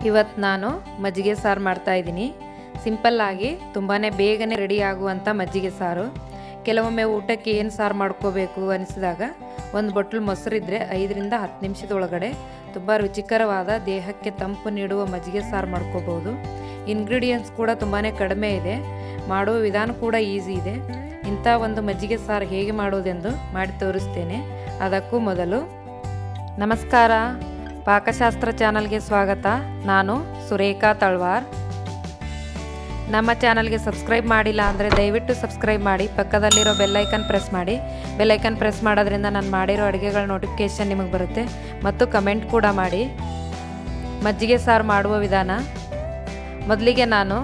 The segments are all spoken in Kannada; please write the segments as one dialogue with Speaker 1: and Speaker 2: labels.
Speaker 1: ಇವತ್ತು ನಾನು ಮಜ್ಜಿಗೆ ಸಾರು ಮಾಡ್ತಾ ಇದ್ದೀನಿ. ಸಿಂಪಲ್ ಆಗಿ ತುಂಬಾ ಬೇಗನೆ ರೆಡಿ ಆಗುವಂಥ ಮಜ್ಜಿಗೆ ಸಾರು. ಕೆಲವೊಮ್ಮೆ ಊಟಕ್ಕೆ ಏನು ಸಾರು ಮಾಡ್ಕೋಬೇಕು ಅನಿಸಿದಾಗ ಒಂದು ಬಟ್ಲು ಮೊಸರಿದ್ದರೆ 5ರಿಂದ 10 ನಿಮಿಷದೊಳಗಡೆ ತುಂಬ ರುಚಿಕರವಾದ ದೇಹಕ್ಕೆ ತಂಪು ನೀಡುವ ಮಜ್ಜಿಗೆ ಸಾರು ಮಾಡ್ಕೋಬೋದು. ಇಂಗ್ರೀಡಿಯೆಂಟ್ಸ್ ಕೂಡ ತುಂಬಾ ಕಡಿಮೆ ಇದೆ, ಮಾಡುವ ವಿಧಾನ ಕೂಡ ಈಸಿ ಇದೆ. ಇಂಥ ಒಂದು ಮಜ್ಜಿಗೆ ಸಾರು ಹೇಗೆ ಮಾಡೋದೆಂದು ಮಾಡಿ ತೋರಿಸ್ತೇನೆ. ಅದಕ್ಕೂ ಮೊದಲು ನಮಸ್ಕಾರ, ಪಾಕಶಾಸ್ತ್ರ ಚಾನಲ್ಗೆ ಸ್ವಾಗತ. ನಾನು ಸುರೇಖಾ ತಳ್ವಾರ್. ನಮ್ಮ ಚಾನಲ್ಗೆ ಸಬ್ಸ್ಕ್ರೈಬ್ ಮಾಡಿಲ್ಲ ಅಂದರೆ ದಯವಿಟ್ಟು ಸಬ್ಸ್ಕ್ರೈಬ್ ಮಾಡಿ, ಪಕ್ಕದಲ್ಲಿರೋ ಬೆಲ್ಲೈಕನ್ ಪ್ರೆಸ್ ಮಾಡಿ. ಬೆಲ್ಲೈಕನ್ ಪ್ರೆಸ್ ಮಾಡೋದ್ರಿಂದ ನಾನು ಮಾಡಿರೋ ಅಡುಗೆಗಳ ನೋಟಿಫಿಕೇಷನ್ ನಿಮಗೆ ಬರುತ್ತೆ. ಮತ್ತು ಕಮೆಂಟ್ ಕೂಡ ಮಾಡಿ. ಮಜ್ಜಿಗೆ ಸಾರು ಮಾಡುವ ವಿಧಾನ: ಮೊದಲಿಗೆ ನಾನು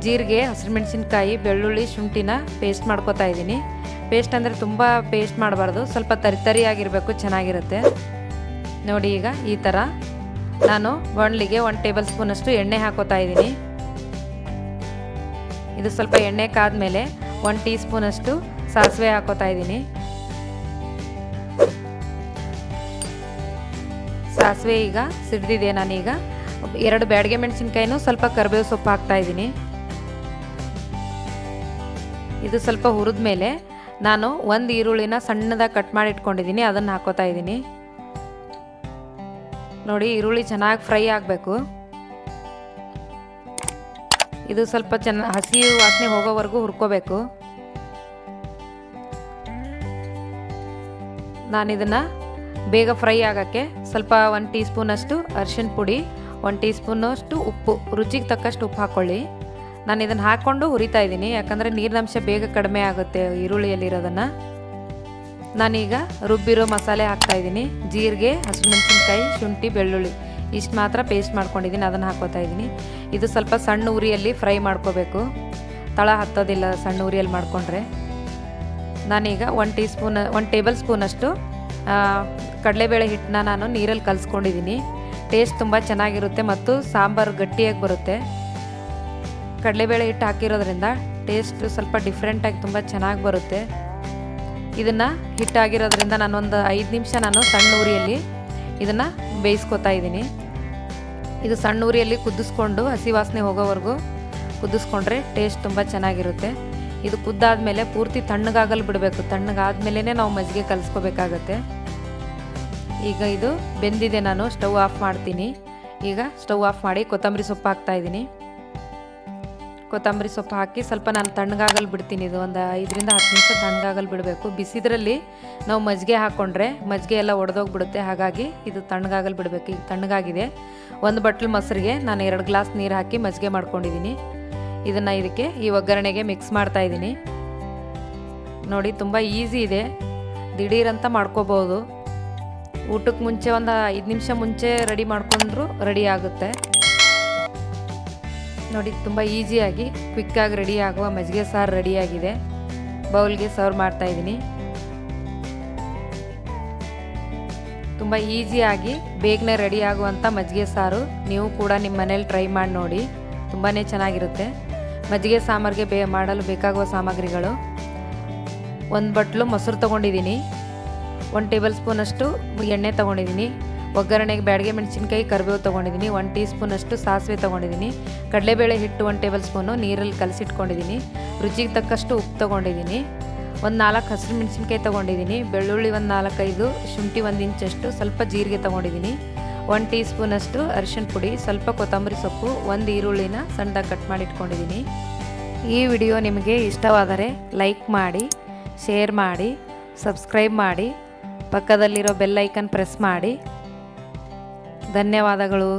Speaker 1: ಜೀರಿಗೆ, ಹಸಿರುಮೆಣಸಿನ್ಕಾಯಿ, ಬೆಳ್ಳುಳ್ಳಿ, ಶುಂಠಿನ ಪೇಸ್ಟ್ ಮಾಡ್ಕೊತಾ ಇದ್ದೀನಿ. ಪೇಸ್ಟ್ ಅಂದರೆ ತುಂಬ ಪೇಸ್ಟ್ ಮಾಡಬಾರ್ದು, ಸ್ವಲ್ಪ ತರಿತರಿಯಾಗಿರಬೇಕು, ಚೆನ್ನಾಗಿರುತ್ತೆ ನೋಡಿ. ಈಗ ಈ ಥರ ನಾನು ಬಾಣಲಿಗೆ 1 ಟೇಬಲ್ ಸ್ಪೂನಷ್ಟು ಎಣ್ಣೆ ಹಾಕೋತಾ ಇದ್ದೀನಿ. ಇದು ಸ್ವಲ್ಪ ಎಣ್ಣೆ ಕಾದ್ಮೇಲೆ 1 ಟೀ ಸ್ಪೂನಷ್ಟು ಸಾಸಿವೆ ಹಾಕೋತಾ ಇದ್ದೀನಿ. ಸಾಸಿವೆ ಈಗ ಸಿಡ್ದಿದೆ. ನಾನೀಗ 2 ಬ್ಯಾಡಗೆ ಮೆಣಸಿನ್ಕಾಯಿನೂ ಸ್ವಲ್ಪ ಕರಿಬೇವು ಸೊಪ್ಪು ಹಾಕ್ತಾ ಇದ್ದೀನಿ. ಇದು ಸ್ವಲ್ಪ ಹುರಿದ ಮೇಲೆ ನಾನು 1 ಈರುಳ್ಳಿನ ಸಣ್ಣದಾಗಿ ಕಟ್ ಮಾಡಿ ಇಟ್ಕೊಂಡಿದ್ದೀನಿ, ಅದನ್ನು ಹಾಕೋತಾ ಇದ್ದೀನಿ. ನೋಡಿ, ಈರುಳ್ಳಿ ಚೆನ್ನಾಗಿ ಫ್ರೈ ಆಗಬೇಕು. ಇದು ಸ್ವಲ್ಪ ಹಸಿ ವಾಸನೆ ಹೋಗೋವರೆಗೂ ಹುರ್ಕೋಬೇಕು. ನಾನಿದನ್ನು ಬೇಗ ಫ್ರೈ ಆಗೋಕ್ಕೆ ಸ್ವಲ್ಪ 1 ಟೀ ಸ್ಪೂನಷ್ಟು ಅರಿಶಿನ ಪುಡಿ, 1 ಟೀ ಸ್ಪೂನಷ್ಟು ಉಪ್ಪು, ರುಚಿಗೆ ತಕ್ಕಷ್ಟು ಉಪ್ಪು ಹಾಕ್ಕೊಳ್ಳಿ. ನಾನು ಇದನ್ನು ಹಾಕ್ಕೊಂಡು ಹುರಿತಾ ಇದ್ದೀನಿ, ಯಾಕಂದರೆ ನೀರಿನಂಶ ಬೇಗ ಕಡಿಮೆ ಆಗುತ್ತೆ ಈರುಳ್ಳಿಯಲ್ಲಿರೋದನ್ನು. ನಾನೀಗ ರುಬ್ಬಿರೋ ಮಸಾಲೆ ಹಾಕ್ತಾಯಿದ್ದೀನಿ. ಜೀರಿಗೆ, ಹಸಿಮೆಣಸಿನ್ಕಾಯಿ, ಶುಂಠಿ, ಬೆಳ್ಳುಳ್ಳಿ ಇಷ್ಟು ಮಾತ್ರ ಪೇಸ್ಟ್ ಮಾಡ್ಕೊಂಡಿದ್ದೀನಿ, ಅದನ್ನು ಹಾಕೋತಾ ಇದ್ದೀನಿ. ಇದು ಸ್ವಲ್ಪ ಸಣ್ಣ ಉರಿಯಲ್ಲಿ ಫ್ರೈ ಮಾಡ್ಕೋಬೇಕು, ತಳ ಹತ್ತೋದಿಲ್ಲ ಸಣ್ಣ ಉರಿಯಲ್ಲಿ ಮಾಡಿಕೊಂಡ್ರೆ. ನಾನೀಗ 1 ಟೇಬಲ್ ಸ್ಪೂನಷ್ಟು ಕಡಲೆಬೇಳೆ ಹಿಟ್ಟನ್ನ ನಾನು ನೀರಲ್ಲಿ ಕಲಿಸ್ಕೊಂಡಿದ್ದೀನಿ. ಟೇಸ್ಟ್ ತುಂಬ ಚೆನ್ನಾಗಿರುತ್ತೆ ಮತ್ತು ಸಾಂಬಾರು ಗಟ್ಟಿಯಾಗಿ ಬರುತ್ತೆ. ಕಡಲೆಬೇಳೆ ಹಿಟ್ಟು ಹಾಕಿರೋದ್ರಿಂದ ಟೇಸ್ಟ್ ಸ್ವಲ್ಪ ಡಿಫ್ರೆಂಟಾಗಿ ತುಂಬ ಚೆನ್ನಾಗಿ ಬರುತ್ತೆ. ಇದನ್ನು ಹಿಟ್ಟಾಗಿರೋದ್ರಿಂದ ನಾನೊಂದು 5 ನಿಮಿಷ ನಾನು ಸಣ್ಣ ಉರಿಯಲ್ಲಿ ಇದನ್ನು ಬೇಯಿಸ್ಕೊತಾ ಇದ್ದೀನಿ. ಇದು ಸಣ್ಣ ಉರಿಯಲ್ಲಿ ಕುದಿಸ್ಕೊಂಡು ಹಸಿ ವಾಸನೆ ಹೋಗೋವರೆಗೂ ಕುದಿಸ್ಕೊಂಡ್ರೆ ಟೇಸ್ಟ್ ತುಂಬ ಚೆನ್ನಾಗಿರುತ್ತೆ. ಇದು ಕುದ್ದಾದಮೇಲೆ ಪೂರ್ತಿ ತಣ್ಣಗಾಗಲು ಬಿಡಬೇಕು. ತಣ್ಣಗಾದ್ಮೇಲೆ ನಾವು ಮಜ್ಜಿಗೆ ಕಲಿಸ್ಕೋಬೇಕಾಗತ್ತೆ. ಈಗ ಇದು ಬೆಂದಿದೆ, ನಾನು ಸ್ಟವ್ ಆಫ್ ಮಾಡ್ತೀನಿ. ಈಗ ಸ್ಟವ್ ಆಫ್ ಮಾಡಿ ಕೊತ್ತಂಬರಿ ಸೊಪ್ಪು ಹಾಕ್ತಾಯಿದ್ದೀನಿ. ಕೊತ್ತಂಬರಿ ಸೊಪ್ಪು ಹಾಕಿ ಸ್ವಲ್ಪ ನಾನು ತಣ್ಣಗಾಗಲು ಬಿಡ್ತೀನಿ. ಇದು ಒಂದು 5ರಿಂದ 10 ನಿಮಿಷ ತಣ್ಣಗಾಗಲು ಬಿಡಬೇಕು. ಬಿಸಿದ್ರಲ್ಲಿ ನಾವು ಮಜ್ಜಿಗೆ ಹಾಕ್ಕೊಂಡ್ರೆ ಮಜ್ಜಿಗೆ ಎಲ್ಲ ಒಡೆದೋಗ್ಬಿಡುತ್ತೆ, ಹಾಗಾಗಿ ಇದು ತಣ್ಣಗಾಗಲು ಬಿಡಬೇಕು. ಈಗ ತಣ್ಣಗಾಗಿದೆ. 1 ಬಟ್ಲು ಮೊಸರಿಗೆ ನಾನು 2 ಗ್ಲಾಸ್ ನೀರು ಹಾಕಿ ಮಜ್ಜಿಗೆ ಮಾಡ್ಕೊಂಡಿದ್ದೀನಿ. ಇದನ್ನು ಇದಕ್ಕೆ ಈ ಒಗ್ಗರಣೆಗೆ ಮಿಕ್ಸ್ ಮಾಡ್ತಾಯಿದ್ದೀನಿ. ನೋಡಿ, ತುಂಬ ಈಸಿ ಇದೆ, ದಿಢೀರಂತ ಮಾಡ್ಕೋಬೋದು. ಊಟಕ್ಕೆ ಮುಂಚೆ ಒಂದು 5 ನಿಮಿಷ ಮುಂಚೆ ರೆಡಿ ಮಾಡ್ಕೊಂಡ್ರೂ ರೆಡಿ ಆಗುತ್ತೆ. ನೋಡಿ, ತುಂಬ ಈಸಿಯಾಗಿ ಕ್ವಿಕ್ಕಾಗಿ ರೆಡಿ ಆಗುವ ಮಜ್ಜಿಗೆ ಸಾರು ರೆಡಿಯಾಗಿದೆ. ಬೌಲ್ಗೆ ಸರ್ವ್ ಮಾಡ್ತಾಯಿದ್ದೀನಿ. ತುಂಬ ಈಸಿಯಾಗಿ ಬೇಗನೆ ರೆಡಿ ಆಗುವಂಥ ಮಜ್ಜಿಗೆ ಸಾರು ನೀವು ಕೂಡ ನಿಮ್ಮ ಮನೇಲಿ ಟ್ರೈ ಮಾಡಿ ನೋಡಿ, ತುಂಬಾ ಚೆನ್ನಾಗಿರುತ್ತೆ. ಮಜ್ಜಿಗೆ ಸಾಂಬಾರಿಗೆ ಮಾಡಲು ಬೇಕಾಗುವ ಸಾಮಗ್ರಿಗಳು: 1 ಬಟ್ಲು ಮೊಸರು ತೊಗೊಂಡಿದ್ದೀನಿ, 1 ಟೇಬಲ್ ಸ್ಪೂನಷ್ಟು ಎಣ್ಣೆ ತೊಗೊಂಡಿದ್ದೀನಿ, ಒಗ್ಗರಣೆಗೆ ಬ್ಯಾಡಗೆ ಮೆಣಸಿನ್ಕಾಯಿ, ಕರಿಬೇವು ತೊಗೊಂಡಿದ್ದೀನಿ, 1 ಟೀ ಸ್ಪೂನಷ್ಟು ಸಾಸಿವೆ ತೊಗೊಂಡಿದ್ದೀನಿ, ಕಡಲೆಬೇಳೆ ಹಿಟ್ಟು 1 ಟೇಬಲ್ ಸ್ಪೂನು ನೀರಲ್ಲಿ ಕಲಸಿಟ್ಕೊಂಡಿದ್ದೀನಿ, ರುಚಿಗೆ ತಕ್ಕಷ್ಟು ಉಪ್ಪು ತೊಗೊಂಡಿದ್ದೀನಿ, 4 ಹಸಿರು ಮೆಣಸಿನ್ಕಾಯಿ ತೊಗೊಂಡಿದ್ದೀನಿ, ಬೆಳ್ಳುಳ್ಳಿ 4-5, ಶುಂಠಿ 1 ಇಂಚಷ್ಟು, ಸ್ವಲ್ಪ ಜೀರಿಗೆ ತೊಗೊಂಡಿದ್ದೀನಿ, 1 ಟೀ ಸ್ಪೂನಷ್ಟು ಅರಿಶಿನ ಪುಡಿ, ಸ್ವಲ್ಪ ಕೊತ್ತಂಬರಿ ಸೊಪ್ಪು, 1 ಈರುಳ್ಳಿನ ಸಣ್ಣದಾಗಿ ಕಟ್ ಮಾಡಿ ಇಟ್ಕೊಂಡಿದ್ದೀನಿ. ಈ ವಿಡಿಯೋ ನಿಮಗೆ ಇಷ್ಟವಾದರೆ ಲೈಕ್ ಮಾಡಿ, ಶೇರ್ ಮಾಡಿ, ಸಬ್ಸ್ಕ್ರೈಬ್ ಮಾಡಿ, ಪಕ್ಕದಲ್ಲಿರೋ ಬೆಲ್ ಐಕನ್ ಪ್ರೆಸ್ ಮಾಡಿ. ಧನ್ಯವಾದಗಳು.